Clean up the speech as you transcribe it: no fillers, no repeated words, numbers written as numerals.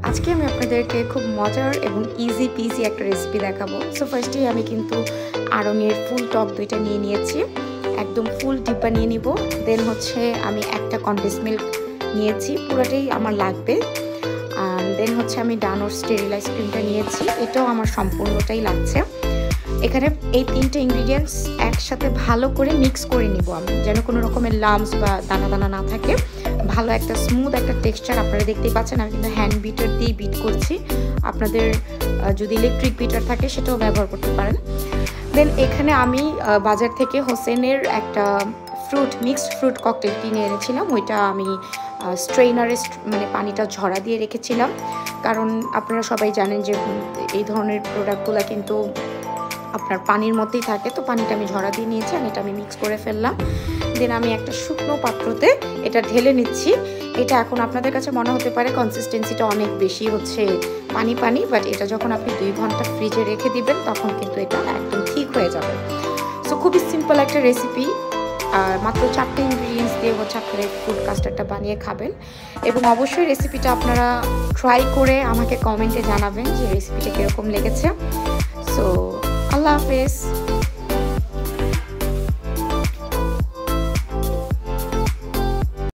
আজকে আমি আপনাদেরকে খুব মজার এবং ইজি পিজি একটা রেসিপি দেখাবো। সো ফার্স্টেই আমি কিন্তু আড়ঙের ফুল টক দইটা নিয়ে নিয়েছি, একদম ফুল ডিব্বা নিয়ে নিব। দেন হচ্ছে আমি একটা কনডেন্স মিল্ক নিয়েছি, পুরোটাই আমার লাগবে। দেন হচ্ছে আমি ডানোর স্টেরিল আইসক্রিমটা নিয়েছি, এটাও আমার সম্পূর্ণটাই লাগছে। এখানে এই তিনটে ইনগ্রিডিয়েন্টস একসাথে ভালো করে মিক্স করে নিব আমি, যেন কোনো রকমের লাম্পস বা দানা দানা না থাকে। ভালো একটা স্মুথ একটা টেক্সচার আপনারা দেখতেই পাচ্ছেন। আমি কিন্তু হ্যান্ড বিটার দিয়ে বিট করছি, আপনাদের যদি ইলেকট্রিক বিটার থাকে সেটাও ব্যবহার করতে পারেন। দেন এখানে আমি বাজার থেকে হোসেনের একটা মিক্সড ফ্রুট ককটেল কিনে এনেছিলাম। ওইটা আমি স্ট্রেইনারে মানে পানিটা ঝরা দিয়ে রেখেছিলাম, কারণ আপনারা সবাই জানেন যে এই ধরনের প্রোডাক্টগুলো কিন্তু আপনার পানির মধ্যেই থাকে। তো পানিটা আমি ঝরা দিয়ে নিয়েছি, আর এটা আমি মিক্স করে ফেললাম। দেন আমি একটা শুকনো পাত্রতে এটা ঢেলে নিচ্ছি। এটা এখন আপনাদের কাছে মনে হতে পারে কনসিস্টেন্সিটা অনেক বেশি হচ্ছে পানি পানি, বাট এটা যখন আপনি 2 ঘন্টা ফ্রিজে রেখে দিবেন তখন কিন্তু এটা একদম ঠিক হয়ে যাবে। সো খুবই সিম্পল একটা রেসিপি, আর মাত্র 4টে ইনগ্রিডিয়েন্টস দিয়ে হচ্ছে আপনারা এই ফ্রুট কাস্টার্ডটা বানিয়ে খাবেন। এবং অবশ্যই রেসিপিটা আপনারা ট্রাই করে আমাকে কমেন্টে জানাবেন যে রেসিপিটা কীরকম লেগেছে। সো আল্লাহ হাফেজ।